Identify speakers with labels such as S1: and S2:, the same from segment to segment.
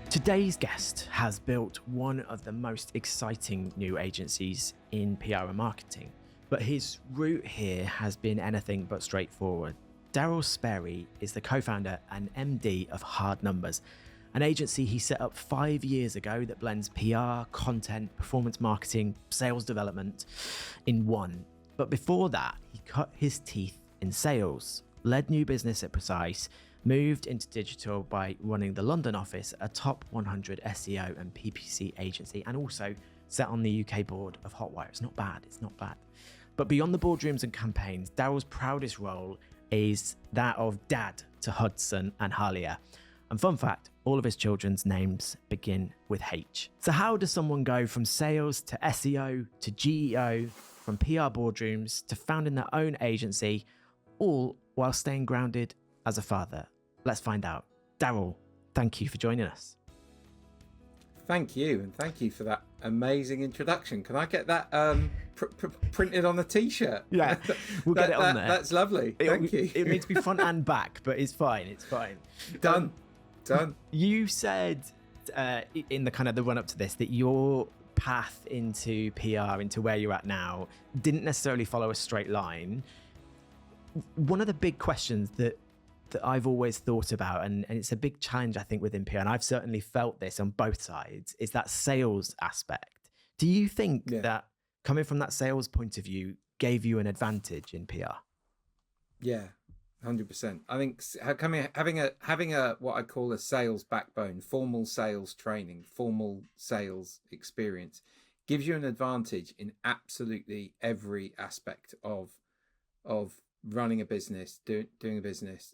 S1: Today's guest has built one of the most exciting new agencies in PR and marketing, but his route here has been anything but straightforward. Darryl Sparey is the co-founder and MD of Hard Numbers, an agency he set up 5 years ago that blends PR, content, performance marketing, sales development in one. But before that, he cut his teeth in sales, led new business at Precise, moved into digital by running the London office, a top 100 SEO and PPC agency, and also sat on the UK board of Hotwire. It's not bad. But beyond the boardrooms and campaigns, Darryl's proudest role is that of dad to Hudson and Halia. And fun fact, all of his children's names begin with H. So how does someone go from sales to SEO to GEO, from PR boardrooms to founding their own agency, all while staying grounded as a father? Let's find out. Darryl, thank you for joining us.
S2: Thank you, and thank you for that amazing introduction. Can I get that printed on a t-shirt?
S1: Yeah, we'll get it on there.
S2: That's lovely. Thank you.
S1: It needs to be front and back, but it's fine.
S2: Done.
S1: You said in the kind of the run up to this that your path into PR, into where you're at now, didn't necessarily follow a straight line. One of the big questions that I've always thought about, and it's a big challenge, I think, within PR, and I've certainly felt this on both sides, is that sales aspect. Do you think that coming from that sales point of view gave you an advantage in PR?
S2: Yeah, 100%. I think having a what I call a sales backbone, formal sales training, formal sales experience, gives you an advantage in absolutely every aspect of running a business, doing a business,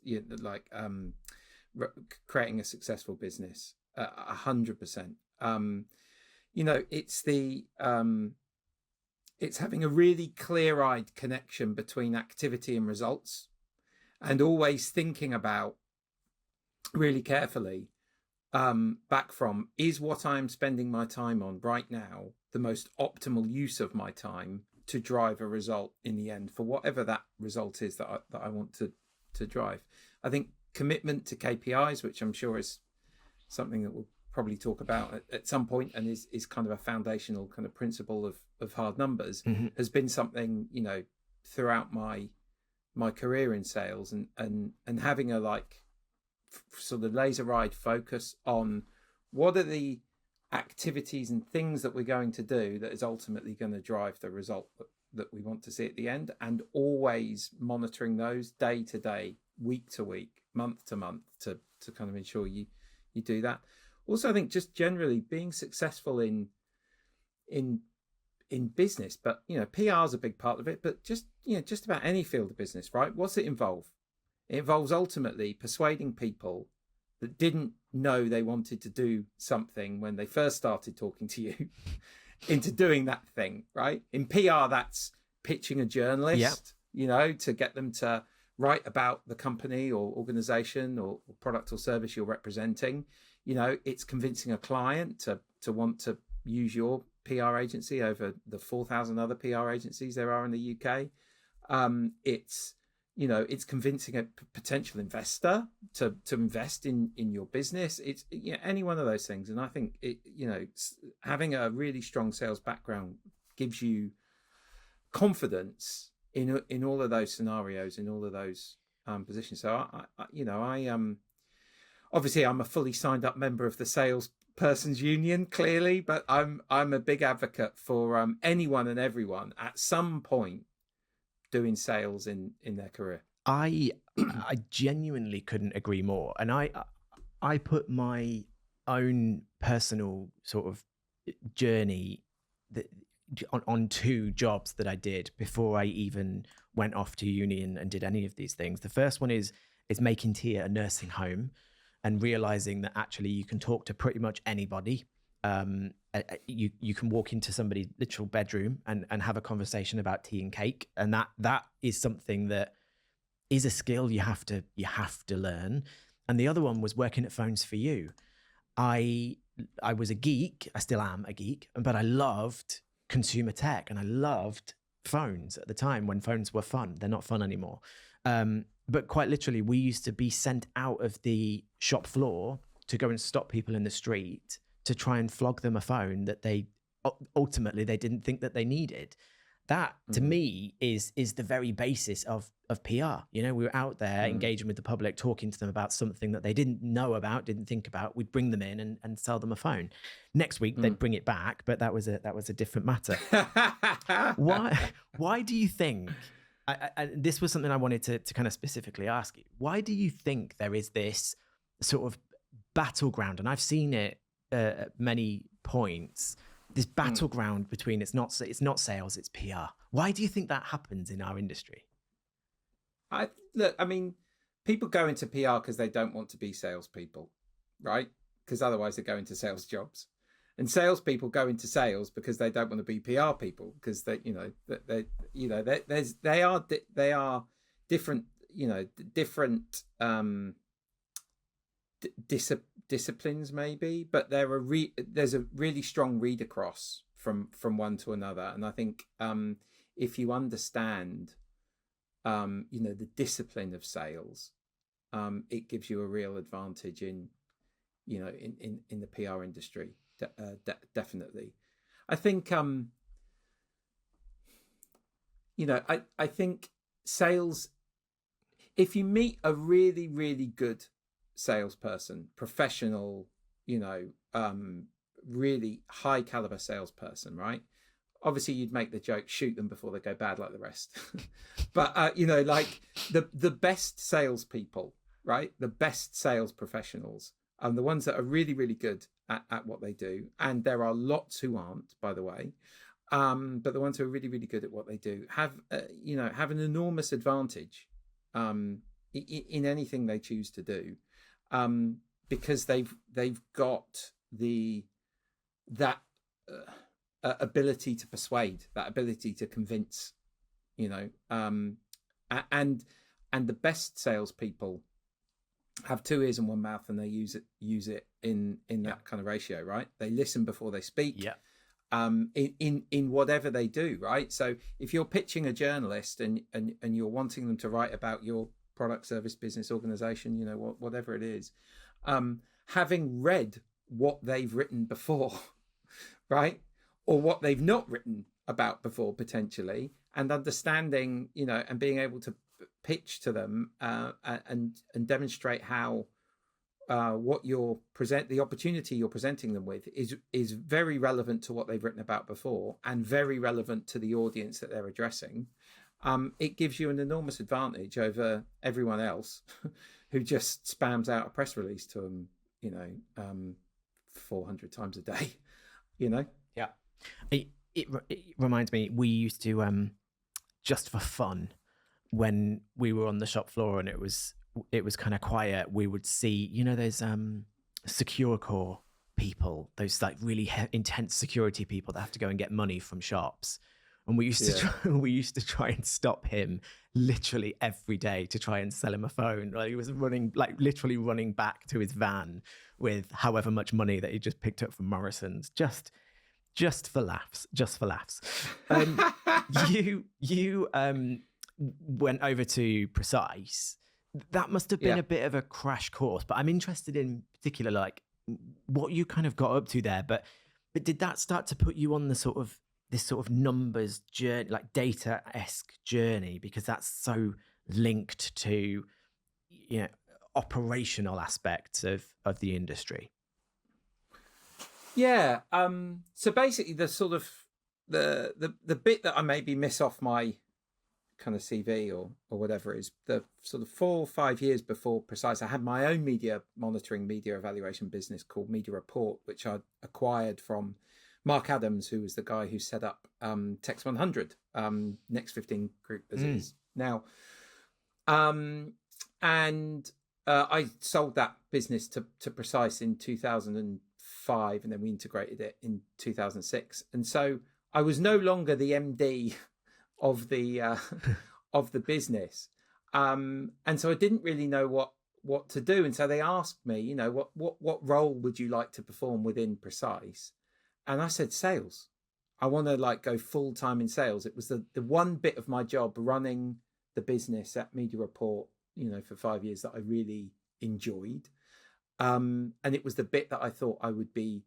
S2: creating a successful business, 100%. It's having a really clear-eyed connection between activity and results, and always thinking about really carefully back from, is what I'm spending my time on right now the most optimal use of my time to drive a result in the end, for whatever that result is that I want to drive. I think commitment to KPIs, which I'm sure is something that we'll probably talk about at some point, and is kind of a foundational kind of principle of Hard Numbers, has been something, throughout my career in sales, and having a sort of laser-eyed focus on what are the activities and things that we're going to do that is ultimately going to drive the result that we want to see at the end, and always monitoring those day to day, week to week, month to month, to kind of ensure you do that. Also, I think just generally being successful in business, but PR is a big part of it, but just about any field of business, right? What's it involve? It involves ultimately persuading people that didn't know they wanted to do something when they first started talking to you into doing that thing, right? In PR, that's pitching a journalist, to get them to write about the company or organization or product or service you're representing. It's convincing a client to want to use your PR agency over the 4,000 other PR agencies there are in the UK. It's convincing a potential investor to invest in your business. It's any one of those things. And I think having a really strong sales background gives you confidence in all of those scenarios, in all of those positions. So I obviously I'm a fully signed up member of the Salespersons Union, clearly, but I'm a big advocate for anyone and everyone at some point doing sales in their career.
S1: I genuinely couldn't agree more. And I put my own personal sort of journey on 2 jobs that I did before I even went off to uni and did any of these things. The first one is making tea at a nursing home and realizing that actually you can talk to pretty much anybody. You can walk into somebody's literal bedroom and have a conversation about tea and cake, and that is something that is a skill you have to learn. And the other one was working at Phones for You. I was a geek. I still am a geek, but I loved consumer tech and I loved phones at the time when phones were fun. They're not fun anymore. But quite literally, we used to be sent out of the shop floor to go and stop people in the street to try and flog them a phone that they ultimately they didn't think that they needed. That to me is the very basis of PR. You know, we were out there engaging with the public, talking to them about something that they didn't know about, didn't think about. We'd bring them in and sell them a phone. Next week they'd bring it back, but that was a different matter. Why do you think? This was something I wanted to kind of specifically ask you. Why do you think there is this sort of battleground? And I've seen it at many points. This battleground between it's not sales, it's PR. Why do you think that happens in our industry?
S2: I mean, people go into PR because they don't want to be salespeople, right? Because otherwise they go into sales jobs, and salespeople go into sales because they don't want to be PR people, because they are different, different disciplines maybe, but there's a really strong read across from one to another. And I think if you understand the discipline of sales, it gives you a real advantage in the PR industry. Definitely. I think I think sales, if you meet a really, really good salesperson, professional, really high caliber salesperson, right? Obviously you'd make the joke, shoot them before they go bad like the rest. But like the best salespeople, right? The best sales professionals and the ones that are really, really good at what they do. And there are lots who aren't, by the way. But the ones who are really, really good at what they do have an enormous advantage in anything they choose to do. Because they've got that ability to persuade, that ability to convince, and the best salespeople have two ears and one mouth, and they use it in that kind of ratio, right? They listen before they speak. Yeah. In whatever they do, right? So if you're pitching a journalist and you're wanting them to write about your product, service, business, organization, whatever it is, having read what they've written before, right? Or what they've not written about before, potentially, and understanding, and being able to pitch to them and demonstrate how the opportunity you're presenting them with is very relevant to what they've written about before and very relevant to the audience that they're addressing. It gives you an enormous advantage over everyone else who just spams out a press release to them, 400 times a day,
S1: Yeah. It reminds me, we used to, just for fun, when we were on the shop floor and it was kind of quiet, we would see, those secure core people, those like really intense security people that have to go and get money from shops. And we used to try and stop him literally every day to try and sell him a phone. Like he was literally running back to his van with however much money that he just picked up from Morrison's, just for laughs, You went over to Precise. That must have been a bit of a crash course, but I'm interested in particular, like what you kind of got up to there. But did that start to put you on this sort of numbers journey, like data-esque journey, because that's so linked to operational aspects of the industry?
S2: Yeah. So basically, the sort of the bit that I maybe miss off my kind of CV or whatever is the sort of 4 or 5 years before Precise, I had my own media monitoring, media evaluation business called Media Report, which I acquired from Mark Adams, who was the guy who set up Text 100, Next 15 Group as it is now. And I sold that business to Precise in 2005, and then we integrated it in 2006. And so I was no longer the MD of the of the business, and so I didn't really know what to do. And so they asked me, what role would you like to perform within Precise? And I said sales. I want to go full time in sales. It was the one bit of my job running the business at Media Report, for 5 years that I really enjoyed. and it was the bit that I thought I would be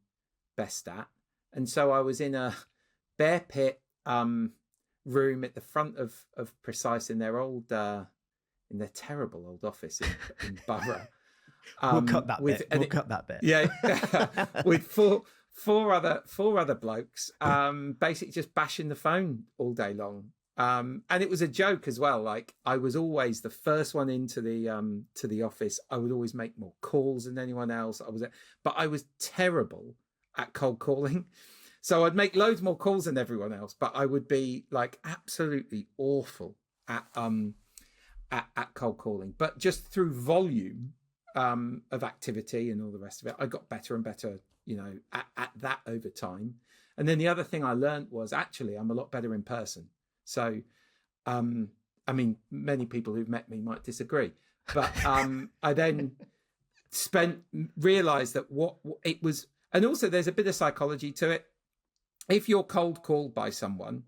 S2: best at. And so I was in a bear pit room at the front of Precise in their old, in their terrible old office in Borough.
S1: We'll cut that bit. We'll cut that bit.
S2: Yeah, with four other blokes, basically just bashing the phone all day long. And it was a joke as well. Like, I was always the first one into the office. I would always make more calls than anyone else. But I was terrible at cold calling. So I'd make loads more calls than everyone else, but I would be like absolutely awful at cold calling. But just through volume of activity and all the rest of it, I got better and better, at that over time. And then the other thing I learned was actually I'm a lot better in person. So, I mean, many people who've met me might disagree, but I then realized that what it was, and also there's a bit of psychology to it. If you're cold called by someone,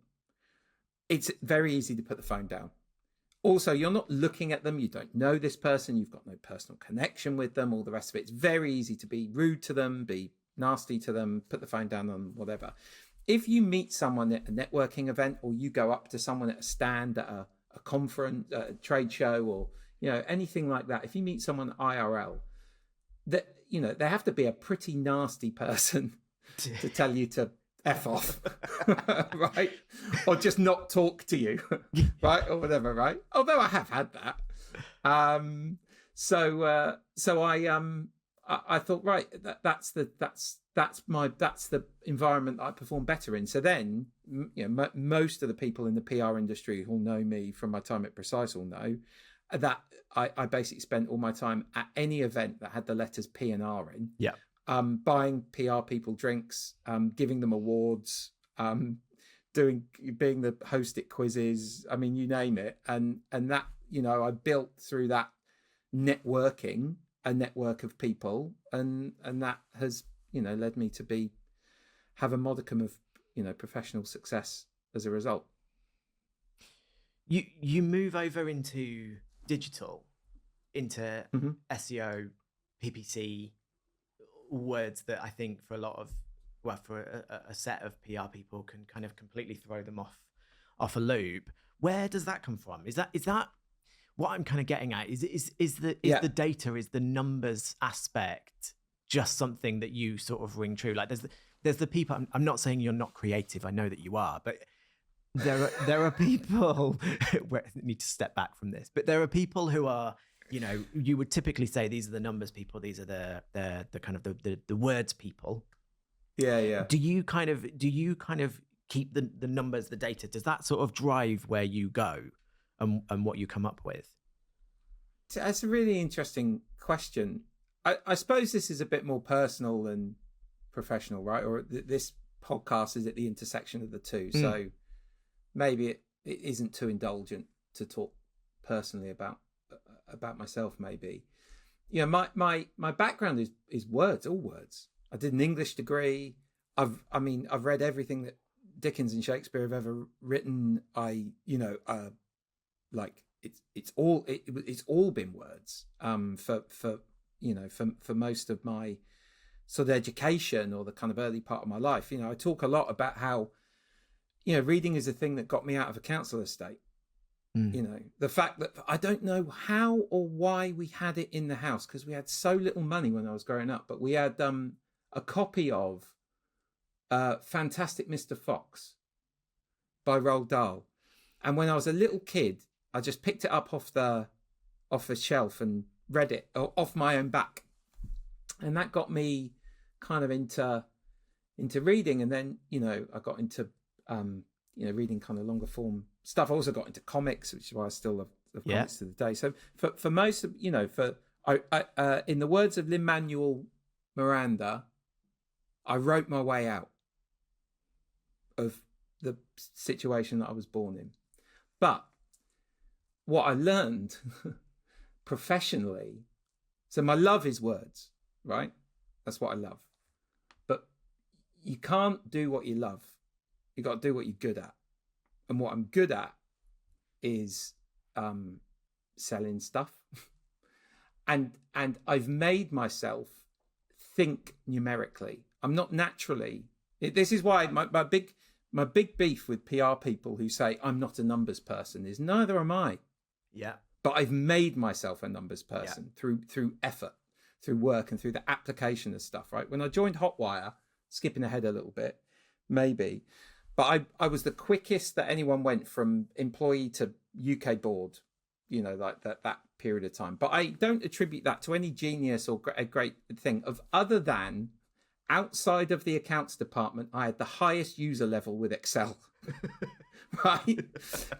S2: it's very easy to put the phone down. Also, you're not looking at them. You don't know this person. You've got no personal connection with them, all the rest of it. It's very easy to be rude to them, be nasty to them, put the phone down on whatever. If you meet someone at a networking event, or you go up to someone at a stand at a conference, a trade show, or anything like that, if you meet someone IRL, that they have to be a pretty nasty person to tell you to F off, right? Or just not talk to you, right? Or whatever, right? Although I have had that. So I thought, right, that's the environment I perform better in. So then, most of the people in the PR industry who'll know me from my time at Precise will know that I basically spent all my time at any event that had the letters P and R in.
S1: Yeah.
S2: Buying PR people drinks, giving them awards, being the host at quizzes. I mean, you name it. And that, I built through that networking, a network of people, and that has, led me to have a modicum of, professional success as a result.
S1: You move over into digital, into SEO, PPC, words that I think for a set of PR people can kind of completely throw them off a loop. Where does that come from? Is that what I'm kind of getting at? Is the data, is the numbers aspect just something that you sort of ring true? Like there's the people. I'm not saying you're not creative. I know that you are, but there are people where I need to step back from this. But there are people who are, you would typically say these are the numbers people. These are the kind of the words people.
S2: Yeah.
S1: Do you kind of keep the numbers, the data? Does that sort of drive where you go and what you come up with?
S2: That's a really interesting question. I suppose this is a bit more personal than professional, right? Or this podcast is at the intersection of the two. So maybe it isn't too indulgent to talk personally about myself. Maybe, my background is words, all words. I did an English degree. I've read everything that Dickens and Shakespeare have ever written. It's all been words. For most of my sort of education, or the kind of early part of my life. I talk a lot about how, reading is a thing that got me out of a council estate. The fact that I don't know how or why we had it in the house, because we had so little money when I was growing up, but we had a copy of Fantastic Mr. Fox by Roald Dahl. And when I was a little kid, I just picked it up off the shelf and read it off my own back. And that got me kind of into reading. And then, I got into, reading kind of longer form stuff. I also got into comics, which is why I still love comics to the day. So for most of, in the words of Lin-Manuel Miranda, I wrote my way out of the situation that I was born in. But what I learned professionally, so my love is words, right? That's what I love. But you can't do what you love. You got to do what you're good at. And what I'm good at is selling stuff. and I've made myself think numerically. I'm not naturally. This is why my big beef with PR people who say I'm not a numbers person is neither am I.
S1: Yeah.
S2: But I've made myself a numbers person through effort, through work, and through the application of stuff. Right. When I joined Hotwire, skipping ahead a little bit, maybe, but I was the quickest that anyone went from employee to UK board. You know, like that period of time. But I don't attribute that to any genius or a great thing of other than outside of the accounts department, I had the highest user level with Excel. Right?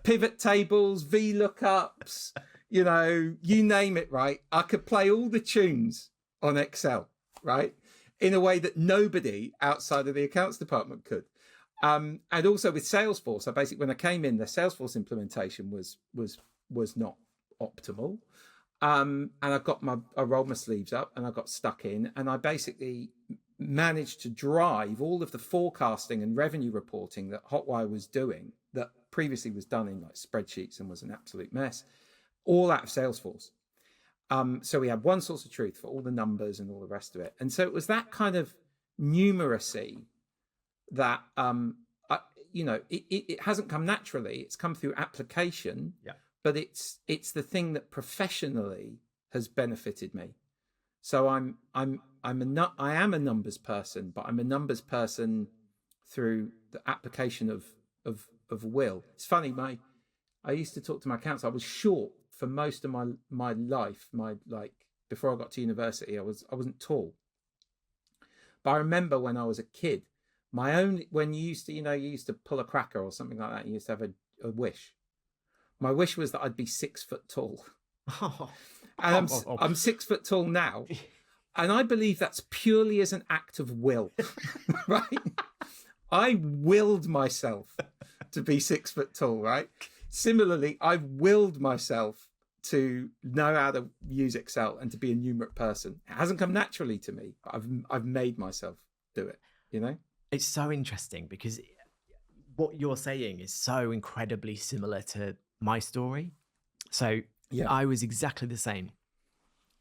S2: Pivot tables, VLOOKUPs, you know, you name it, right? I could play all the tunes on Excel, right? In a way that nobody outside of the accounts department could. And also with Salesforce, I basically, when I came in, the Salesforce implementation was not optimal. And I rolled my sleeves up and I got stuck in, and I basically managed to drive all of the forecasting and revenue reporting that Hotwire was doing, that previously was done in like spreadsheets and was an absolute mess, all out of Salesforce. So we had one source of truth for all the numbers and all the rest of it. And so it was that kind of numeracy that, it hasn't come naturally. It's come through application, but it's the thing that professionally has benefited me. So I am a numbers person, but I'm a numbers person through the application of will. It's funny, I used to talk to my accounts. I was short for most of my life. Before I got to university, I wasn't tall. But I remember when I was a kid, when you used to pull a cracker or something like that, you used to have a wish. My wish was that I'd be 6 foot tall. And I'm 6 foot tall now. And I believe that's purely as an act of will, right? I willed myself to be 6 foot tall, right? Similarly, I've willed myself to know how to use Excel and to be a numerate person. It hasn't come naturally to me, but I've made myself do it, you know?
S1: It's so interesting because what you're saying is so incredibly similar to my story. So I was exactly the same.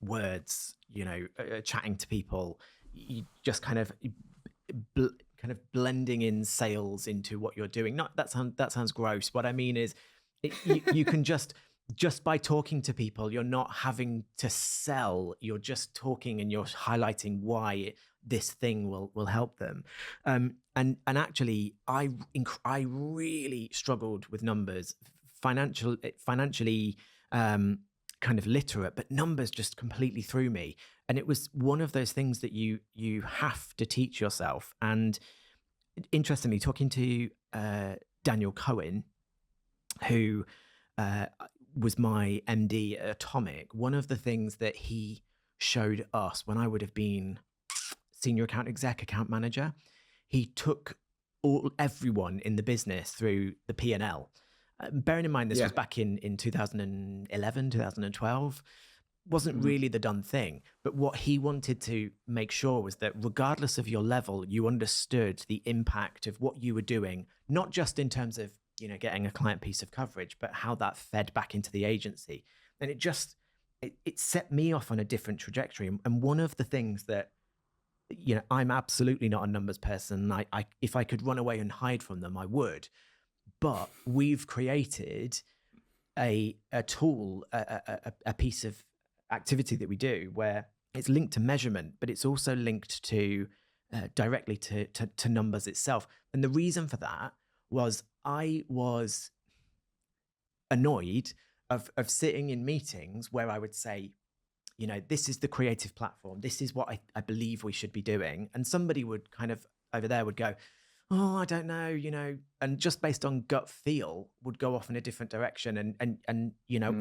S1: Words, chatting to people, you just kind of blending in sales into what you're doing. Not that sounds gross. What I mean is, you can just by talking to people, you're not having to sell. You're just talking and you're highlighting why this thing will help them. And actually, I really struggled with numbers, financially. Kind of literate, but numbers just completely threw me. And it was one of those things that you have to teach yourself. And interestingly, talking to Daniel Cohen, who was my MD at Atomic, one of the things that he showed us when I would have been senior account exec, account manager, he took everyone in the business through the P&L. Bearing in mind this was back in 2011, 2012, wasn't really the done thing. But what he wanted to make sure was that regardless of your level, you understood the impact of what you were doing, not just in terms of, getting a client piece of coverage, but how that fed back into the agency. And it set me off on a different trajectory. And one of the things that, I'm absolutely not a numbers person. I if I could run away and hide from them, I would. But we've created a tool, a piece of activity that we do where it's linked to measurement, but it's also linked to directly to numbers itself. And the reason for that was I was annoyed of sitting in meetings where I would say, this is the creative platform. This is what I believe we should be doing. And somebody would kind of over there would go, oh, I don't know, and just based on gut feel would go off in a different direction. And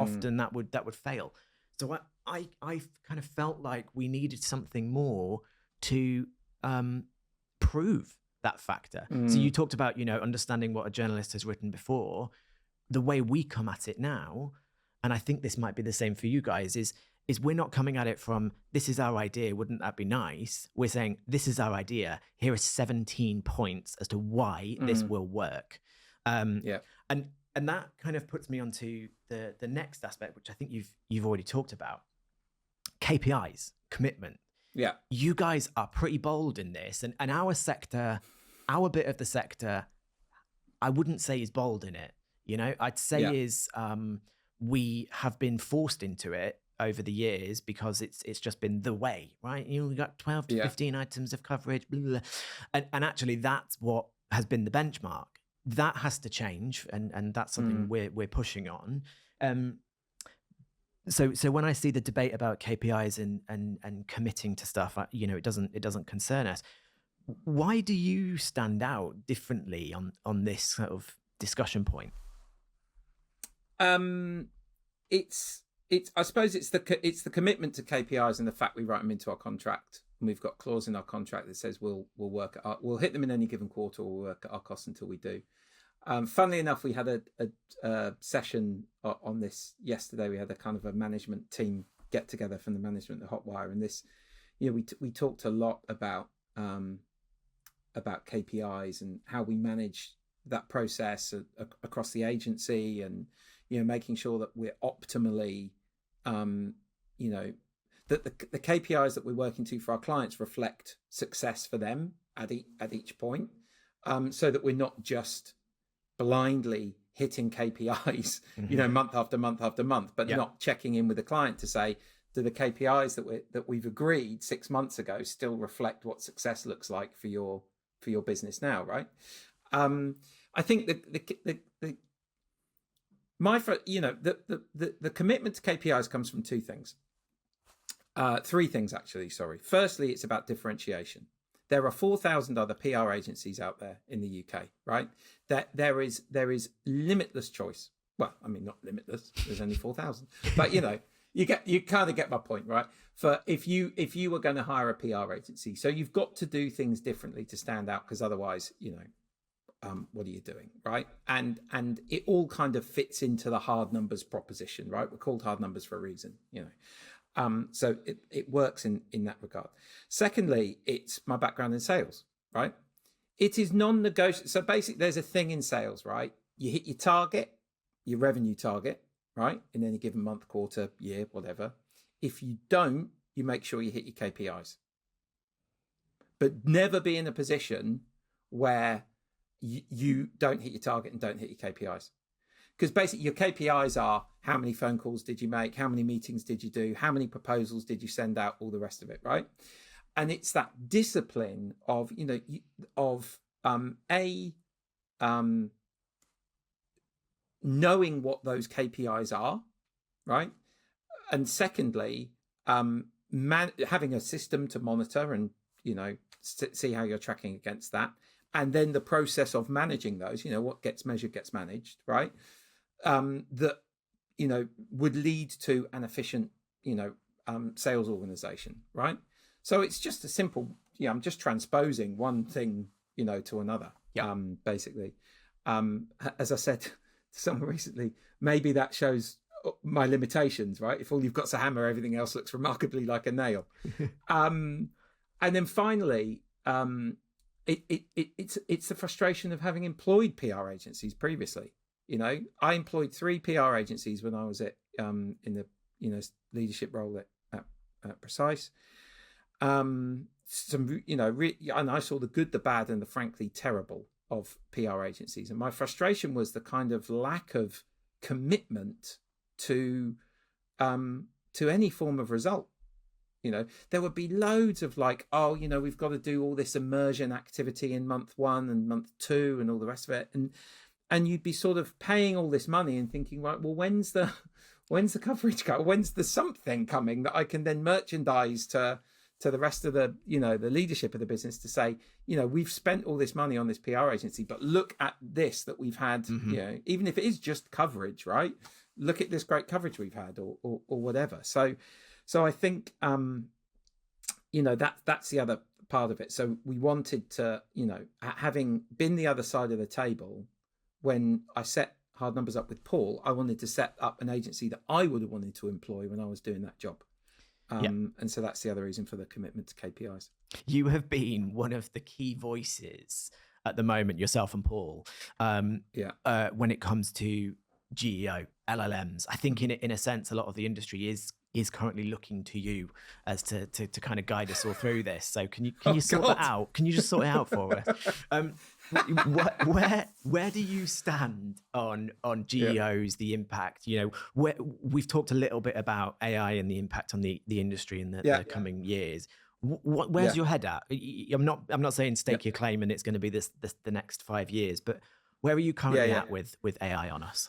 S1: often that would fail. So I kind of felt like we needed something more to prove that factor. So you talked about, understanding what a journalist has written before. The way we come at it now, and I think this might be the same for you guys, is we're not coming at it from, this is our idea, wouldn't that be nice? We're saying, this is our idea. Here are 17 points as to why this will work. And that kind of puts me onto the next aspect, which I think you've already talked about. KPIs, commitment.
S2: Yeah.
S1: You guys are pretty bold in this, and our sector, our bit of the sector, I wouldn't say is bold in it. I'd say is we have been forced into it over the years because it's just been the way, right? We got 12 to 15 items of coverage, blah, blah, blah. And actually that's what has been the benchmark. That has to change, and that's something we're pushing on. So when I see the debate about KPIs and committing to stuff, it doesn't concern us. Why do you stand out differently on this sort of discussion point?
S2: I suppose it's the commitment to KPIs and the fact we write them into our contract, and we've got a clause in our contract that says we'll hit them in any given quarter, or we'll work at our costs until we do. Funnily enough, we had a session on this yesterday. We had a kind of a management team get together from the management of Hotwire, and this, we talked a lot about KPIs and how we manage that process across the agency, and making sure that we're optimally, that the KPIs that we're working to for our clients reflect success for them at each point, so that we're not just blindly hitting KPIs, month after month after month, but not checking in with the client to say, do the KPIs that we've agreed 6 months ago still reflect what success looks like for your business now, right? I think the commitment to KPIs comes from two things. Three things, actually, sorry. Firstly, it's about differentiation. There are 4,000 other PR agencies out there in the UK, right? There is limitless choice. Well, I mean, not limitless. There's only 4,000, but you kind of get my point, right? For if you were going to hire a PR agency, so you've got to do things differently to stand out, because otherwise, what are you doing, right? And it all kind of fits into the hard numbers proposition, right? We're called hard numbers for a reason, so it works in that regard. Secondly, it's my background in sales, right? It is non-negotiable. So basically, there's a thing in sales, right? You hit your target, your revenue target, right? In any given month, quarter, year, whatever. If you don't, you make sure you hit your KPIs. But never be in a position where you don't hit your target and don't hit your KPIs. Because basically your KPIs are how many phone calls did you make, how many meetings did you do, how many proposals did you send out, all the rest of it, right? And it's that discipline of, knowing what those KPIs are, right? And secondly, having a system to monitor and, see how you're tracking against that. And then the process of managing those, what gets measured gets managed, right? That, would lead to an efficient, sales organization, right? So it's just a simple, I'm just transposing one thing, to another, basically. As I said to someone recently, maybe that shows my limitations, right? If all you've got's a hammer, everything else looks remarkably like a nail. And then finally, it's the frustration of having employed PR agencies previously. I employed 3 PR agencies when I was at in the leadership role at Precise. And I saw the good, the bad, and the frankly terrible of PR agencies. And my frustration was the kind of lack of commitment to any form of result. There would be loads of we've got to do all this immersion activity in month 1 and month 2 and all the rest of it. And you'd be sort of paying all this money and thinking, right, well, when's the coverage go? When's the something coming that I can then merchandise to the rest of the, the leadership of the business to say, we've spent all this money on this PR agency, but look at this that we've had, even if it is just coverage, right? Look at this great coverage we've had or whatever. So I think, that's the other part of it. So we wanted to, having been the other side of the table, when I set Hard Numbers up with Paul, I wanted to set up an agency that I would have wanted to employ when I was doing that job. And so that's the other reason for the commitment to KPIs. You
S1: have been one of the key voices at the moment, yourself and Paul, when it comes to GEO, LLMs. I think in a sense, a lot of the industry is is currently looking to you as to kind of guide us all through this. So can you
S2: Oh,
S1: sort
S2: God.
S1: that out? Can you just sort it out for us? Where do you stand on GEOs, the impact? You know, where we've talked a little bit about AI and the impact on the industry in the coming years. Where's your head at? I'm not saying stake your claim and it's going to be this the next 5 years, but where are you currently at with AI on us?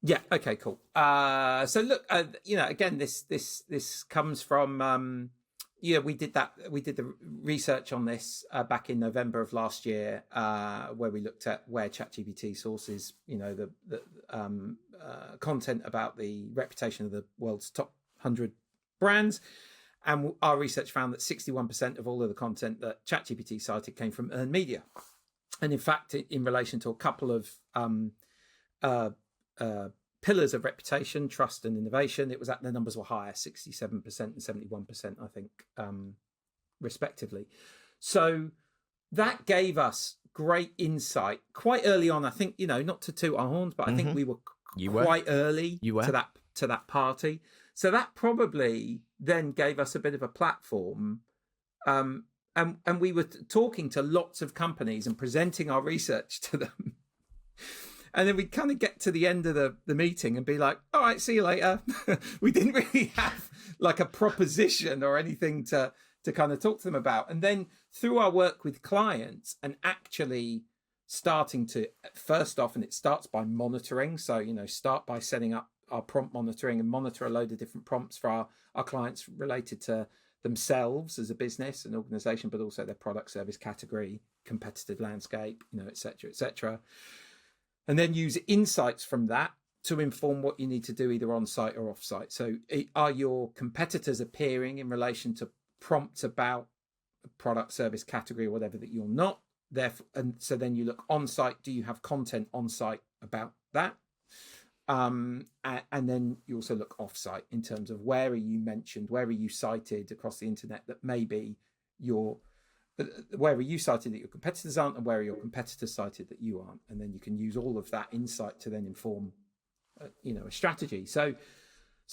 S2: Yeah. Okay. Cool. So look, again, this comes from, we did the research on this back in November of last year, where we looked at where ChatGPT sources, the content about the reputation of the world's top 100 brands. And our research found that 61% of all of the content that ChatGPT cited came from earned media. And in fact, in relation to a couple of pillars of reputation, trust and innovation, the numbers were higher, 67% and 71%, I think, respectively. So that gave us great insight quite early on. I think, not to toot our horns, but I think we were quite early to that party. So that probably then gave us a bit of a platform. And we were talking to lots of companies and presenting our research to them. And then we'd kind of get to the end of the meeting and be like, all right, see you later. We didn't really have like a proposition or anything to kind of talk to them about. And then through our work with clients and actually starting to, first off, and it starts by monitoring. So, start by setting up our prompt monitoring and monitor a load of different prompts for our clients related to themselves as a business and organization, but also their product, service category, competitive landscape, et cetera, et cetera. And then use insights from that to inform what you need to do either on site or off site. So are your competitors appearing in relation to prompts about a product, service category, or whatever that you're not? And so then you look on site, do you have content on site about that? And then you also look off site in terms of where are you mentioned, where are you cited across the internet that maybe where are you cited that your competitors aren't, and where are your competitors cited that you aren't? And then you can use all of that insight to then inform, a strategy. So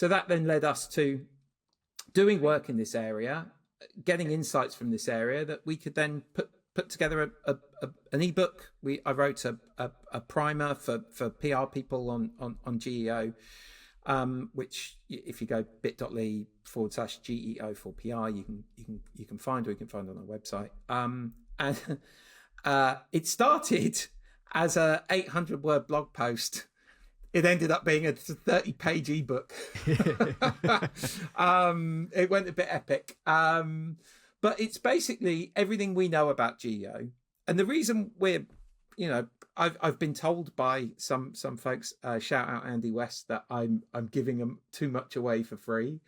S2: that then led us to doing work in this area, getting insights from this area that we could then put together an ebook. I wrote a primer for PR people on GEO. Which if you go bit.ly/GEO for PR, you can find, or you can find on our website. And it started as a 800-word blog post. It ended up being a 30-page ebook. It went a bit epic. But it's basically everything we know about GEO. And the reason we're, I've been told by some folks, shout out Andy West, that I'm giving them too much away for free.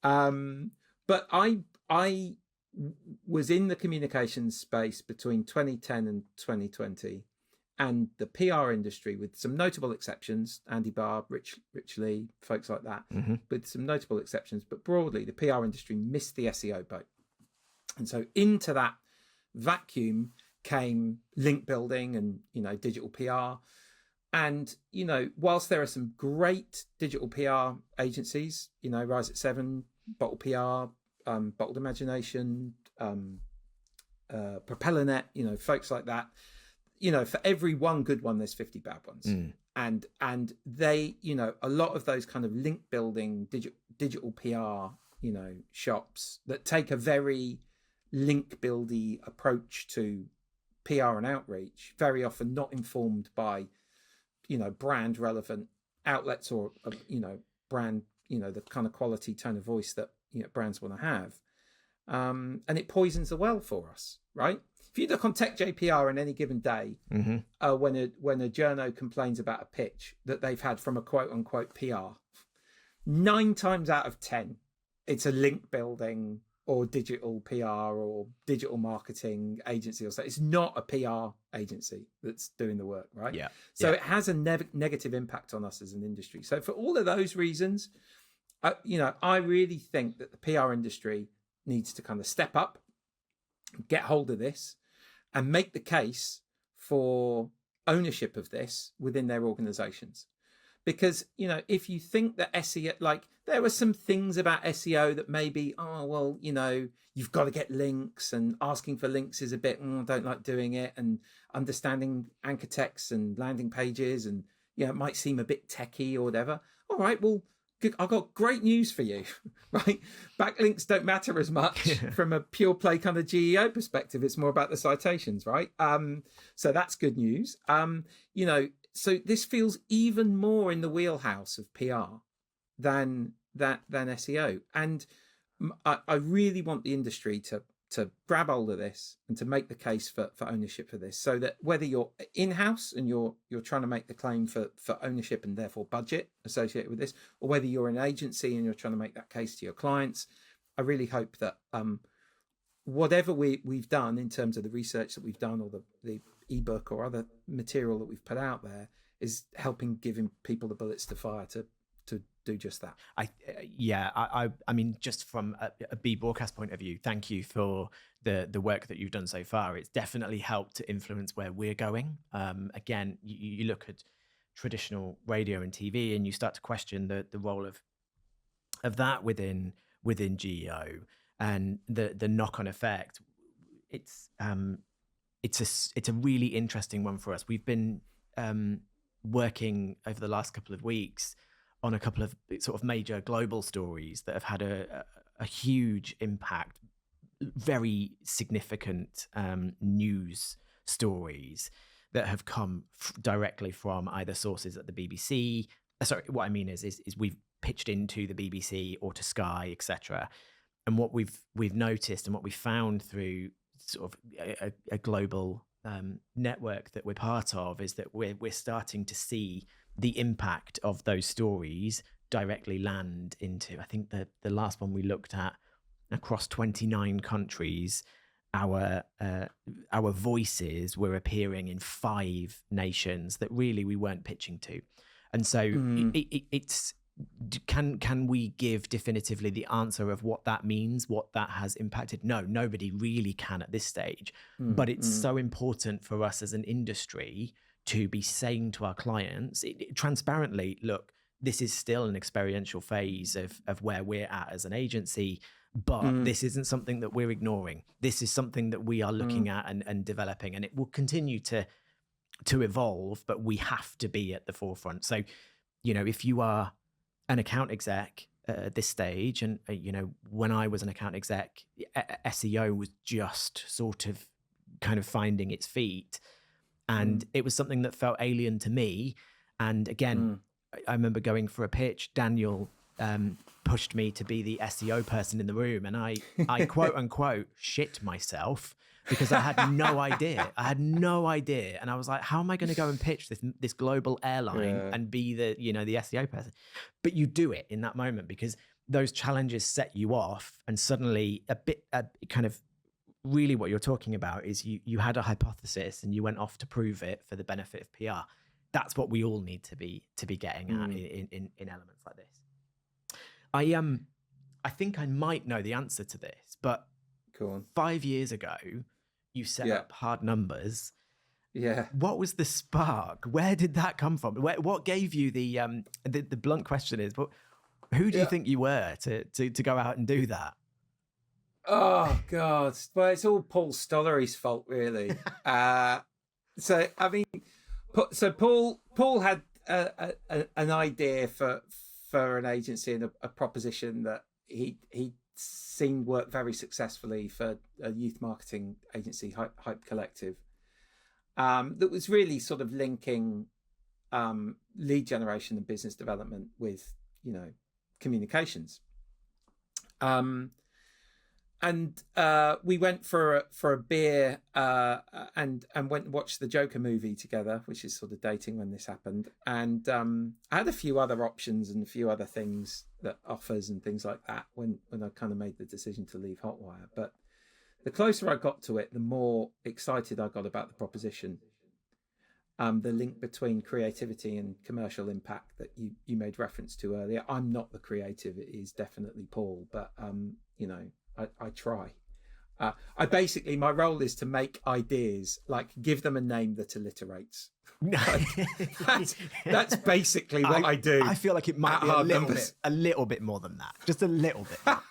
S2: But I was in the communications space between 2010 and 2020, and the PR industry, with some notable exceptions, Andy Barr, Rich Lee, folks like that, with some notable exceptions, but broadly the PR industry missed the SEO boat. And so into that vacuum came link building and, digital PR. And, whilst there are some great digital PR agencies, Rise at 7, Bottle PR, Bottled Imagination, PropellerNet, folks like that, for every one good one, there's 50 bad ones. And they, a lot of those kind of link building digital PR, shops that take a very link buildy approach to PR and outreach, very often not informed by, brand relevant outlets or, brand, the kind of quality tone of voice that, brands want to have. And it poisons the well for us, right? If you look on Tech JPR on any given day, when a journo complains about a pitch that they've had from a quote unquote PR, 9 times out of 10, it's a link building or digital PR or digital marketing agency or so. It's not a PR agency that's doing the work, right?
S1: Yeah.
S2: So it has a negative impact on us as an industry. So for all of those reasons, I really think that the PR industry needs to kind of step up, get hold of this, and make the case for ownership of this within their organizations. because, you know, if you think that SEO, like there are some things about SEO that maybe, oh, well, you know, you've got to get links, and asking for links is a bit, I don't like doing it. And understanding anchor text and landing pages, and, you know, it might seem a bit techie or whatever. All right, well, I've got great news for you, right? Backlinks don't matter as much from a pure play kind of GEO perspective. It's more about the citations, right? So that's good news. You know, so this feels even more in the wheelhouse of PR than SEO. And I really want the industry to grab hold of this and to make the case for ownership for this, so that whether you're in-house and you're trying to make the claim for ownership and therefore budget associated with this, or whether you're an agency and you're trying to make that case to your clients, I really hope that whatever we've done in terms of the research that we've done, or the ebook or other material that we've put out there, is helping giving people the bullets to fire to do just that.
S1: I mean, just from a B broadcast point of view, thank you for the work that you've done so far. It's definitely helped to influence where we're going. Again, you look at traditional radio and TV, and you start to question the role of that within GEO, and the knock-on effect. It's a really interesting one for us. We've been working over the last couple of weeks on a couple of sort of major global stories that have had a huge impact, very significant news stories that have come directly from either sources at the BBC. Sorry, what I mean is we've pitched into the BBC or to Sky, etc. And what we've noticed and what we found through sort of a global network that we're part of is that we're starting to see the impact of those stories directly land into, I think the last one we looked at, across 29 countries, our voices were appearing in 5 nations that really we weren't pitching to. And so it's can we give definitively the answer of what that means, what that has impacted? No, nobody really can at this stage. But it's so important for us as an industry to be saying to our clients transparently, look, this is still an experiential phase of where we're at as an agency, but this isn't something that we're ignoring. This is something that we are looking at and developing, and it will continue to evolve, but we have to be at the forefront. So, you know, if you are an account exec at this stage, and, you know, when I was an account exec, SEO was just sort of kind of finding its feet. And it was something that felt alien to me. And again, I remember going for a pitch. Daniel pushed me to be the SEO person in the room. And I quote unquote shit myself because I had no idea. And I was like, how am I going to go and pitch this global airline and be the SEO person? But you do it in that moment because those challenges set you off. And suddenly kind of really what you're talking about is you had a hypothesis and you went off to prove it for the benefit of PR. That's what we all need to be getting at in elements like this. I think I might know the answer to this, but
S2: go on.
S1: 5 years ago, you set up Hard Numbers.
S2: Yeah.
S1: What was the spark? Where did that come from? What gave you the blunt question is, but who do you think you were to go out and do that?
S2: Oh God! Well, it's all Paul Stollery's fault, really. So I mean, Paul had an idea for an agency and a proposition that he seen work very successfully for a youth marketing agency, Hype Collective, that was really sort of linking lead generation and business development with, you know, communications. And we went for a beer and went and watched the Joker movie together, which is sort of dating when this happened. And I had a few other options and a few other things, that offers and things like that, when I kind of made the decision to leave Hotwire. But the closer I got to it, the more excited I got about the proposition. The link between creativity and commercial impact that you made reference to earlier. I'm not the creative; it is definitely Paul, but you know. I try. I basically, my role is to make ideas, like give them a name that alliterates. That's basically what I do.
S1: I feel like it might be a little bit more than that. Just a little bit more.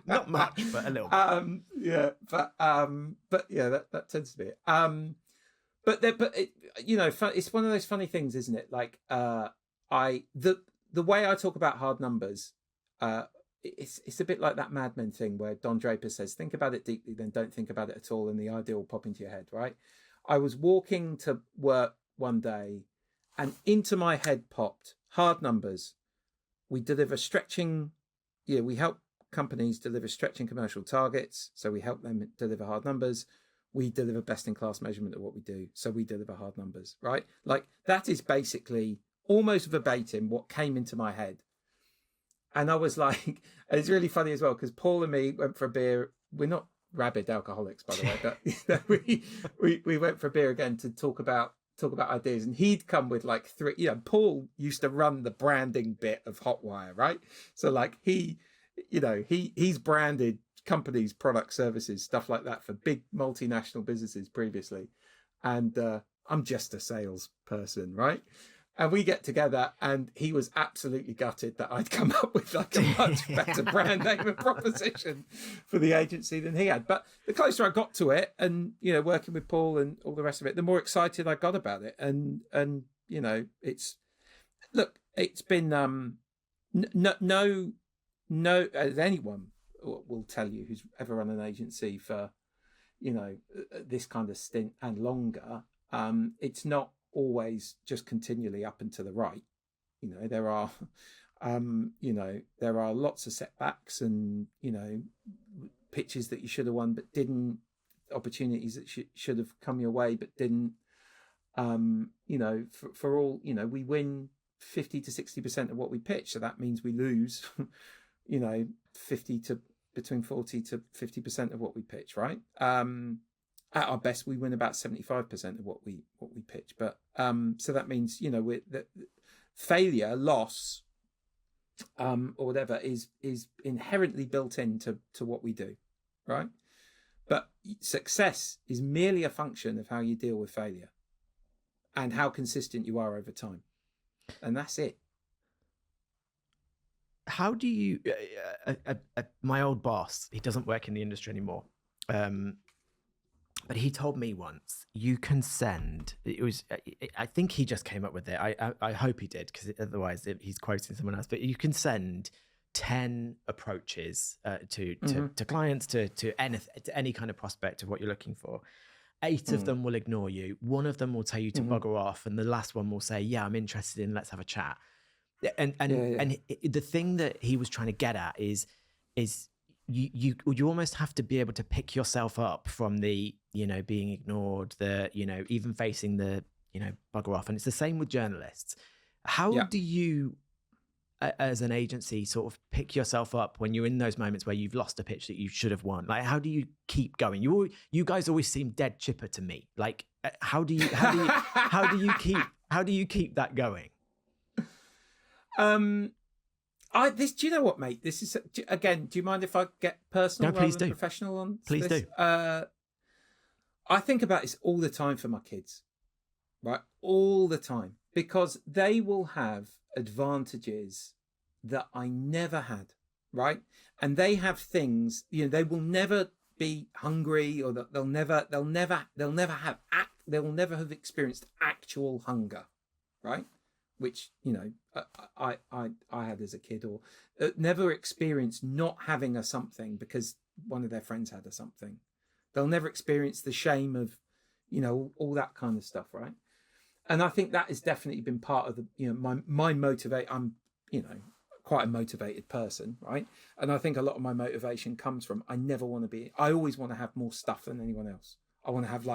S1: Not much, but a little bit.
S2: But yeah, that tends to be it. But it, it's one of those funny things, isn't it? Like, the way I talk about hard numbers, it's a bit like that Mad Men thing where Don Draper says, think about it deeply, then don't think about it at all, and the idea will pop into your head, right? I was walking to work one day and into my head popped hard numbers. We deliver stretching, we help companies deliver stretching commercial targets, so we help them deliver hard numbers. We deliver best-in-class measurement of what we do, so we deliver hard numbers, right? Like, that is basically almost verbatim what came into my head. And I was like, and it's really funny as well, because Paul and me went for a beer. We're not rabid alcoholics, by the way, but we went for a beer again to talk about ideas. And he'd come with like three, Paul used to run the branding bit of Hotwire, right? So like he's branded companies, products, services, stuff like that for big multinational businesses previously. And I'm just a salesperson, right? And we get together and he was absolutely gutted that I'd come up with like a much better brand name and proposition for the agency than he had. But the closer I got to it and, working with Paul and all the rest of it, the more excited I got about it. And it's been, no, as anyone will tell you who's ever run an agency for, this kind of stint and longer, it's not always just continually up and to the right. There are lots of setbacks and pitches that you should have won but didn't, opportunities that should have come your way but didn't. For all, we win 50 to 60% of what we pitch, so that means we lose 50 to between 40 to 50% of what we pitch, right? At our best, we win about 75% of what we pitch. But so that means the failure, loss, or whatever is inherently built into what we do, right? But success is merely a function of how you deal with failure and how consistent you are over time, and that's it.
S1: How do you? My old boss, he doesn't work in the industry anymore. But he told me once, you can send, I think he just came up with it. I hope he did, because otherwise he's quoting someone else, but you can send 10 approaches to clients, to any kind of prospect of what you're looking for. 8 of them will ignore you. 1 of them will tell you to bugger off. And the last one will say, yeah, I'm interested in, let's have a chat. And the thing that he was trying to get at is you almost have to be able to pick yourself up from the, being ignored, the, even facing the, bugger off. And it's the same with journalists. How do you, as an agency, sort of pick yourself up when you're in those moments where you've lost a pitch that you should have won? Like, how do you keep going? You guys always seem dead chipper to me. Like, how do you keep that going?
S2: Do you know what, mate? This is, again, do you mind if I get personal rather than professional on this?
S1: Please do.
S2: I think about this all the time for my kids, right? All the time, because they will have advantages that I never had, right? And they have things, they will never be hungry, or they'll never have experienced actual hunger, right? Which, I had as a kid, or never experienced not having a something because one of their friends had a something. They'll never experience the shame of, all that kind of stuff, right? And I think that has definitely been part of the, my motivate. I'm, quite a motivated person, right? And I think a lot of my motivation comes from, I always want to have more stuff than anyone else. I want to have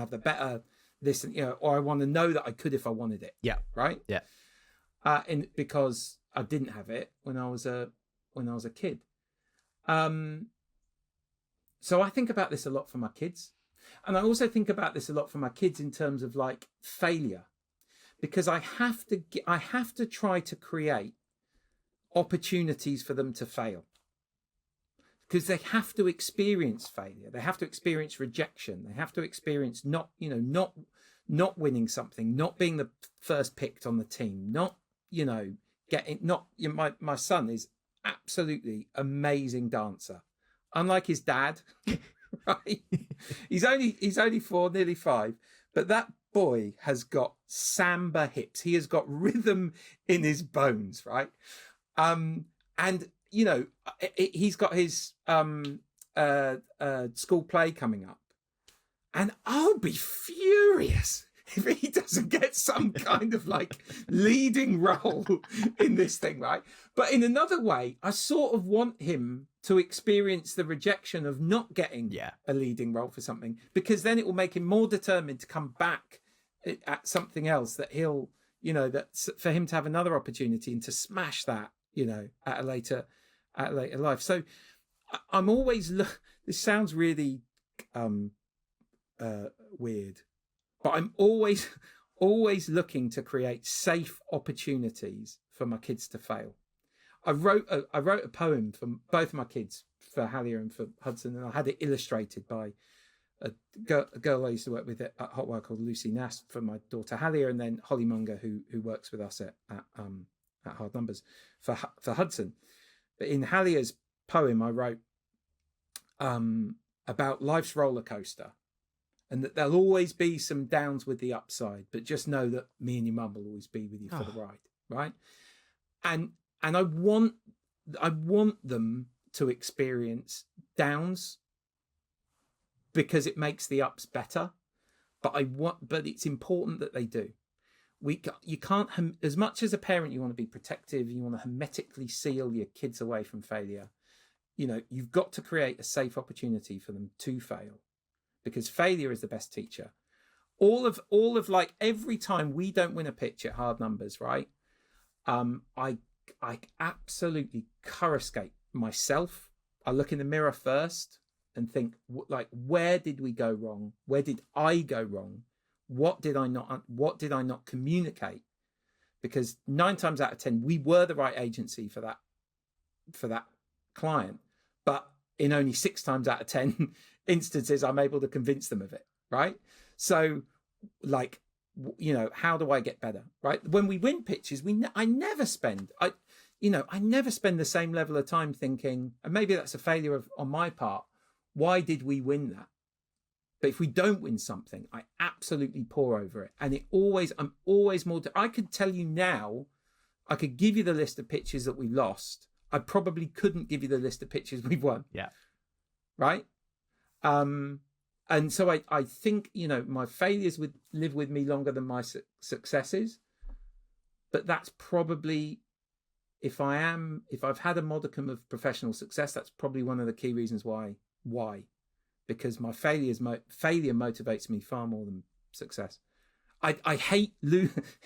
S2: the better this, and, or I want to know that I could if I wanted it.
S1: Yeah.
S2: Right.
S1: Yeah.
S2: And because I didn't have it when I was a kid. So I think about this a lot for my kids. And I also think about this a lot for my kids in terms of like failure, because I have to try to create opportunities for them to fail. because they have to experience failure. They have to experience rejection. They have to experience not winning something, not being the first picked on the team, not, my son is absolutely amazing dancer. Unlike his dad, right? He's only 4, nearly 5, but that boy has got samba hips. He has got rhythm in his bones, right? And he's got his school play coming up, and I'll be furious if he doesn't get some kind of like leading role in this thing, right? But in another way, I sort of want him to experience the rejection of not getting a leading role for something, because then it will make him more determined to come back at something else that he'll, that's for him to have another opportunity and to smash that, at a later life. So I'm always this sounds really weird, but I'm always looking to create safe opportunities for my kids to fail. I wrote a poem for both of my kids, for Halia and for Hudson, and I had it illustrated by a girl I used to work with at Hotwire called Lucy Nass for my daughter Halia, and then Holly Munger, who works with us at Hard Numbers for Hudson. But in Halia's poem, I wrote about life's roller coaster, and that there'll always be some downs with the upside, but just know that me and your mum will always be with you for the ride, right? And I want them to experience downs because it makes the ups better. But it's important that they do. You can't, as much as a parent, you want to be protective, you want to hermetically seal your kids away from failure. You've got to create a safe opportunity for them to fail, because failure is the best teacher. All of like every time we don't win a pitch at Hard Numbers, right? I absolutely coruscate myself. I look in the mirror first and think, like, where did we go wrong? Where did I go wrong? What did I not communicate? Because 9 times out of 10, we were the right agency for that client, but in only 6 times out of 10 instances, I'm able to convince them of it, right? So, like, how do I get better, right? When we win pitches, I never spend the same level of time thinking, and maybe that's a failure on my part, why did we win that? But if we don't win something, I absolutely pore over it. And I'm always more, I could tell you now, I could give you the list of pitches that we lost. I probably couldn't give you the list of pitches we've won.
S1: Yeah.
S2: Right? And so I think, my failures would live with me longer than my successes. But that's probably, if I've had a modicum of professional success, that's probably one of the key reasons why. Because my failure motivates me far more than success. I hate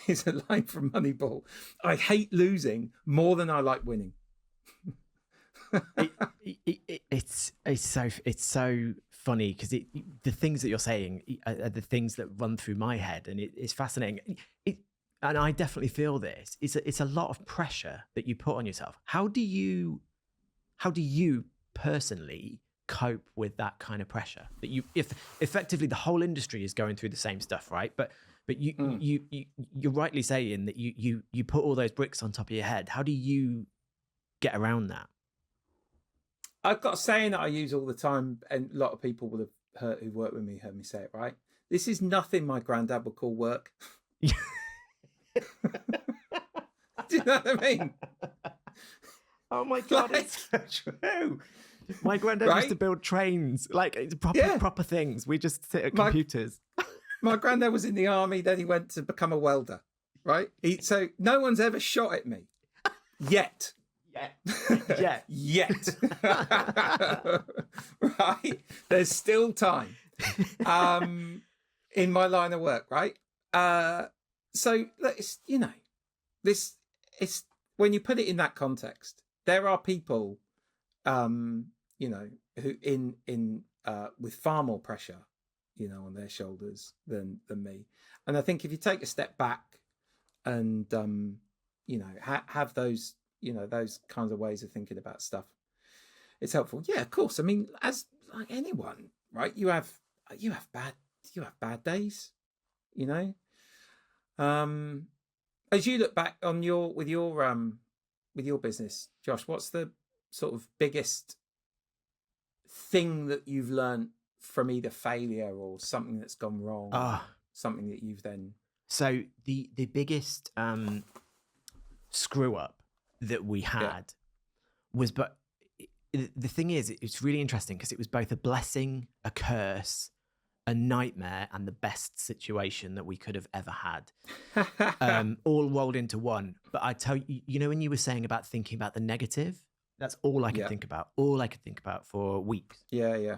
S2: is a line from Moneyball. I hate losing more than I like winning.
S1: It's so funny, because the things that you're saying are the things that run through my head, and it's fascinating. And I definitely feel this. It's a lot of pressure that you put on yourself. How do you personally cope with that kind of pressure? That if effectively the whole industry is going through the same stuff, right? But you're rightly saying that you put all those bricks on top of your head. How do you get around that?
S2: I've got a saying that I use all the time, and a lot of people will have who work with me heard me say it, right? This is nothing my granddad would call work. Do you know what I mean?
S1: Oh my God, it's so true. My granddad used to build trains, like proper things. We just sit at computers.
S2: My granddad was in the army, then he went to become a welder, right? So no one's ever shot at me. Yet. Yet. Right? There's still time in my line of work, right? So it's, it's when you put it in that context, there are people, who with far more pressure, on their shoulders than me. And I think if you take a step back and, have those, those kinds of ways of thinking about stuff, it's helpful. Yeah, of course. I mean, as like anyone, right? You have bad days, you know. As you look back on with your business, Josh, what's the sort of biggest thing that you've learned from either failure or something that's gone wrong, or something that you've then...
S1: So the biggest screw up that we had was, but the thing is, it's really interesting because it was both a blessing, a curse, a nightmare, and the best situation that we could have ever had, all rolled into one. But I tell you, you know, when you were saying about thinking about the negative, that's all I could think about. All I could think about for weeks.
S2: Yeah.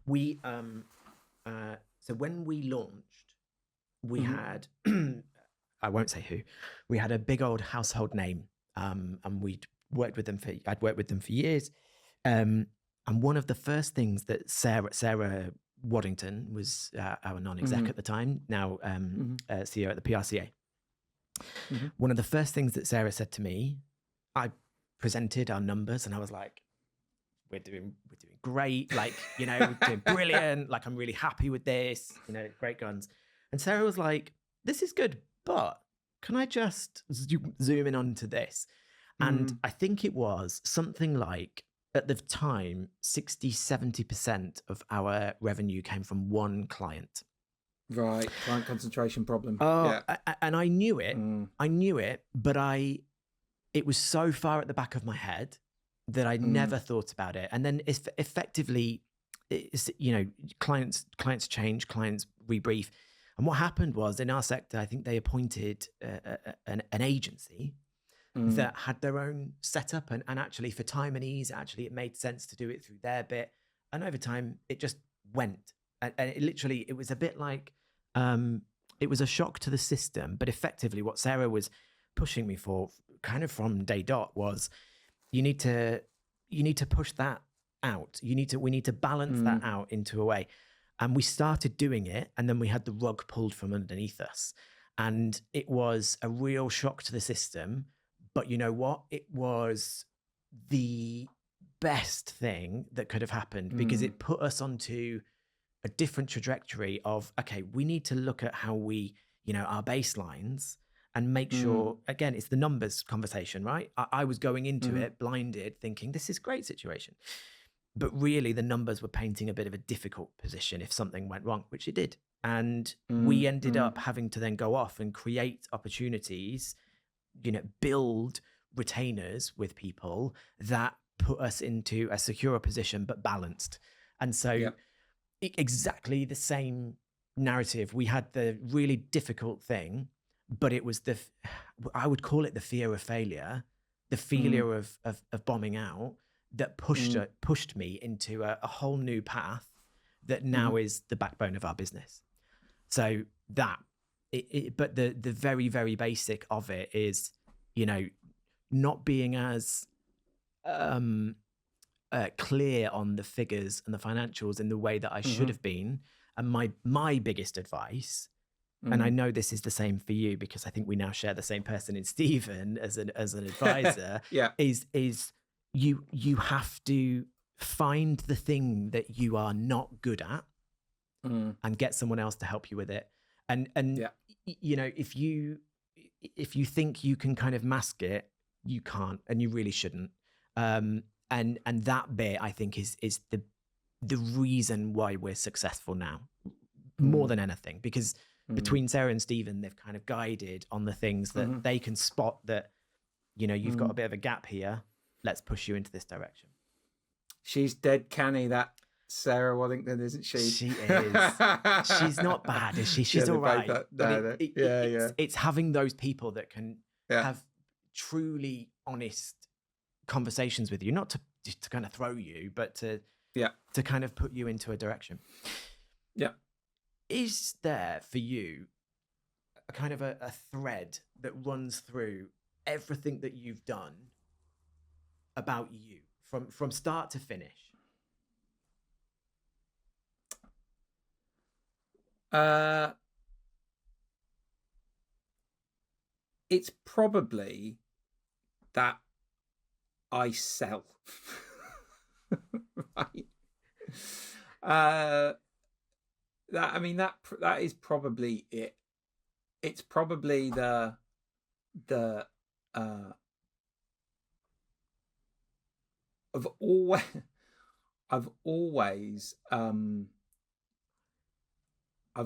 S1: We so when we launched, we had I won't say who. We had a big old household name, and I'd worked with them for years. And one of the first things that Sarah Waddington was our non-exec at the time, now CEO at the PRCA. One of the first things that Sarah said to me, I presented our numbers and I was like, we're doing great, like, you know, we're doing brilliant, like, I'm really happy with this, you know, great guns. And Sarah was like, this is good, but can I just zoom in onto this? And I think it was something like, at the time, 60-70% of our revenue came from one client.
S2: Right, client concentration problem.
S1: And I knew it, but it was so far at the back of my head that I never thought about it. And then effectively, you know, clients change, clients rebrief. And what happened was, in our sector, I think they appointed an agency that had their own setup, and actually for time and ease, actually it made sense to do it through their bit. And over time, it just went. And it was a bit like, it was a shock to the system. But effectively, what Sarah was pushing me for, kind of from day dot, was you need to push that out. We need to balance that out into a way. And we started doing it, and then we had the rug pulled from underneath us. And it was a real shock to the system. But you know what? It was the best thing that could have happened, because it put us onto a different trajectory of, okay, we need to look at how we, you know, our baselines, and make sure, again, it's the numbers conversation, right? I was going into it blinded, thinking this is a great situation. But really, the numbers were painting a bit of a difficult position if something went wrong, which it did. And we ended up having to then go off and create opportunities, you know, build retainers with people that put us into a secure position, but balanced. And so exactly the same narrative. We had the really difficult thing, but it was I would call it the fear of failure, the failure of bombing out, that pushed me into a whole new path that now is the backbone of our business. So but the very, very basic of it is, you know, not being as clear on the figures and the financials in the way that I should have been. And my biggest advice, and I know this is the same for you, because I think we now share the same person in Stephen as an advisor, is you have to find the thing that you are not good at and get someone else to help you with it. And you know, if you think you can kind of mask it, you can't, and you really shouldn't. And that bit, I think, is the reason why we're successful now, more than anything, because between Sarah and Stephen, they've kind of guided on the things that they can spot that, you know, you've got a bit of a gap here. Let's push you into this direction.
S2: She's dead canny, that Sarah Waddington, isn't she?
S1: She is. She's not bad, is she? She's all right. It's having those people that can have truly honest conversations with you, not to kind of throw you, but to kind of put you into a direction.
S2: Yeah. Is
S1: there for you a kind of a thread that runs through everything that you've done about you from start to finish?
S2: It's probably that I sell. that that is probably it. It's probably the uh I've always I've always I've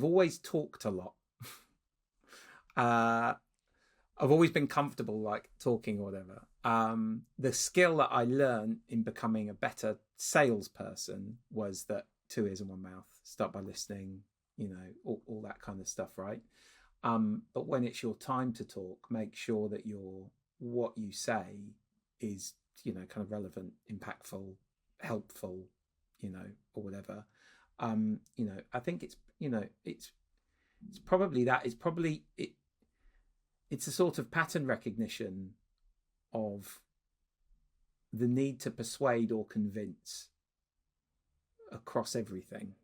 S2: always talked a lot. I've always been comfortable like talking or whatever. The skill that I learned in becoming a better salesperson was that 2 ears and 1 mouth. Start by listening, all that kind of stuff, right? But when it's your time to talk, make sure that what you say is, kind of relevant, impactful, helpful, or whatever. I think it's probably that. It's a sort of pattern recognition of the need to persuade or convince across everything.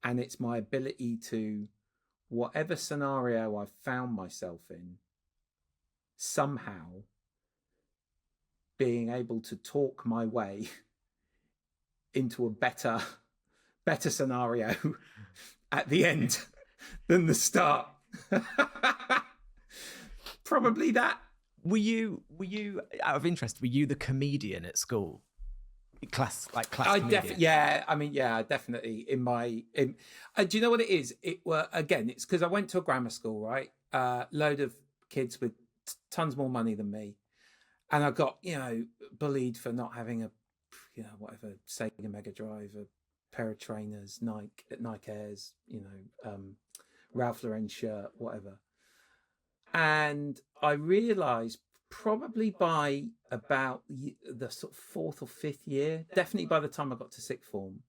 S2: And it's my ability to, whatever scenario I've found myself in, somehow being able to talk my way into a better scenario at the end than the start. Probably that.
S1: Were you out of interest? Were you the comedian at school? Class comedian?
S2: Definitely. Do you know what it is? It's because I went to a grammar school, right? Load of kids with tons more money than me, and I got bullied for not having a Sega Mega Drive, a pair of trainers, Nike Airs, Ralph Lauren shirt, whatever. And I realised probably by about the sort of 4th or 5th year, definitely by the time I got to 6th form,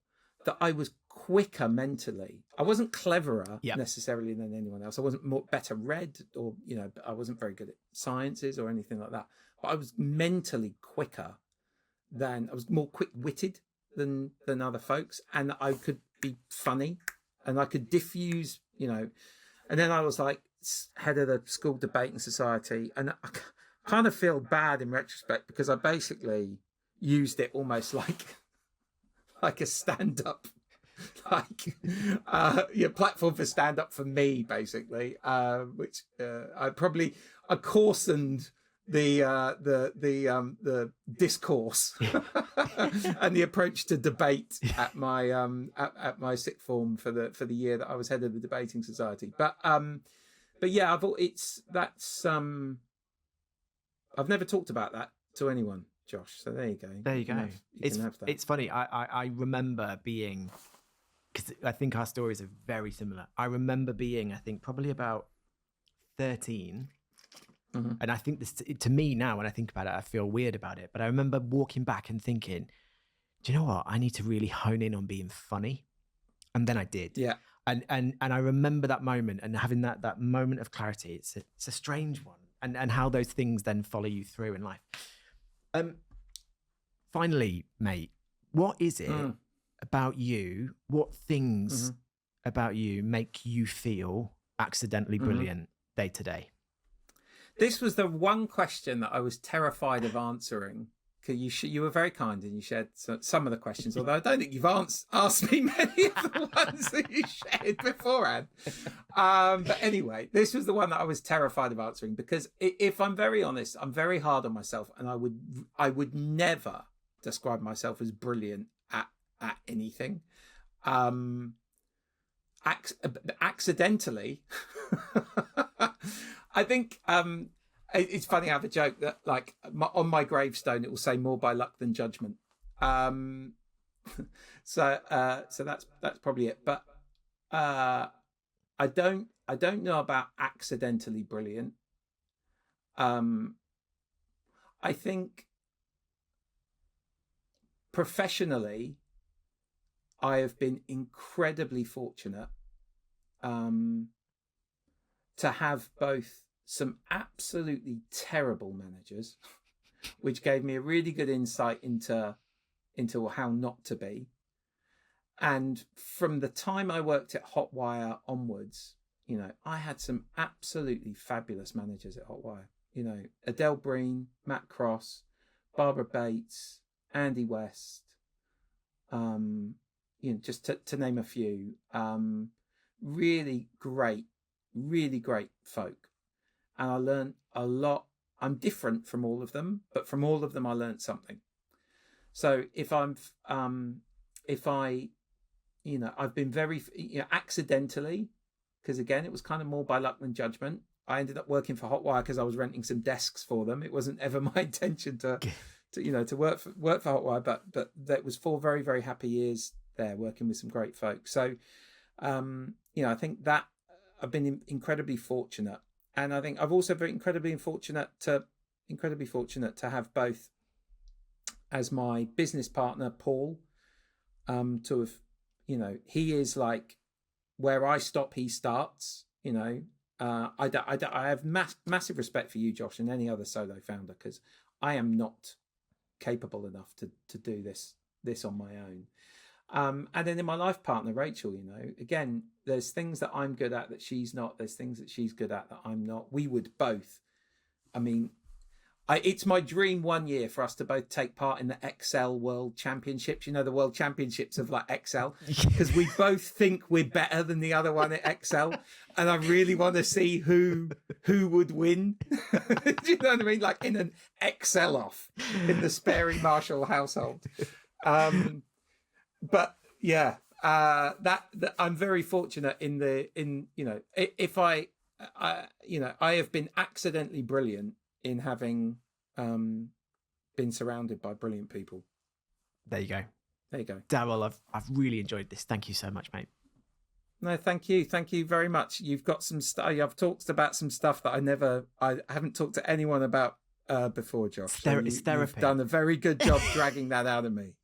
S2: that I was quicker mentally. I wasn't cleverer necessarily than anyone else. I wasn't better read, or I wasn't very good at sciences or anything like that. But I was mentally quicker I was more quick-witted than other folks, and I could be funny, and I could diffuse, And then I was like head of the school debating society, and I kind of feel bad in retrospect because I basically used it almost like a stand-up, platform for stand-up for me, basically, which I coarsened the discourse and the approach to debate at my at my sixth form for the year that I was head of the debating society. But yeah, I've never talked about that to anyone, Josh. So there you go.
S1: There you go. It's funny. I remember being, because I think our stories are very similar. I remember being, I think, probably about 13. Mm-hmm. And I think this, to me now, when I think about it, I feel weird about it. But I remember walking back and thinking, do you know what? I need to really hone in on being funny. And then I did.
S2: Yeah.
S1: And I remember that moment and having that moment of clarity. It's a strange one. And how those things then follow you through in life. Finally, mate, what is it about you? What things about you make you feel accidentally brilliant day to day?
S2: This was the one question that I was terrified of answering. You were very kind and you shared some of the questions, although I don't think you've asked me many of the ones that you shared beforehand. But anyway, this was the one that I was terrified of answering because, if I'm very honest, I'm very hard on myself, and I would never describe myself as brilliant at anything. Accidentally, I think. It's funny, I have a joke that, like, on my gravestone it will say "more by luck than judgment." So that's probably it. But I don't know about accidentally brilliant. I think professionally, I have been incredibly fortunate to have both some absolutely terrible managers, which gave me a really good insight into how not to be. And from the time I worked at Hotwire onwards, I had some absolutely fabulous managers at Hotwire. Adele Breen, Matt Cross, Barbara Bates, Andy West, just to name a few, really great folk. And I learned a lot. I'm different from all of them, but from all of them, I learned something. So I've been very, accidentally, because again, it was kind of more by luck than judgment. I ended up working for Hotwire because I was renting some desks for them. It wasn't ever my intention to work for Hotwire, but that was 4 very, very happy years there working with some great folks. So, I think that I've been incredibly fortunate, and I think I've also been incredibly fortunate to have both as my business partner, Paul, to have, he is like where I stop, he starts. I have massive respect for you, Josh, and any other solo founder, because I am not capable enough to do this on my own. And then in my life partner, Rachel, again, there's things that I'm good at that she's not. There's things that she's good at that I'm not. We would both. It's my dream one year for us to both take part in the Excel World Championships. The World Championships of like Excel, because we both think we're better than the other one at Excel, and I really want to see who would win. Do you know what I mean? Like in an Excel off in the Sparey Marshall household. But yeah, that I'm very fortunate if I have been accidentally brilliant in having been surrounded by brilliant people.
S1: There you go.
S2: Darryl,
S1: I've really enjoyed this. Thank you so much, mate.
S2: No, thank you very much. You've got some stuff. I've talked about some stuff that I haven't talked to anyone about before, Josh.
S1: It's therapy.
S2: You've done a very good job dragging that out of me.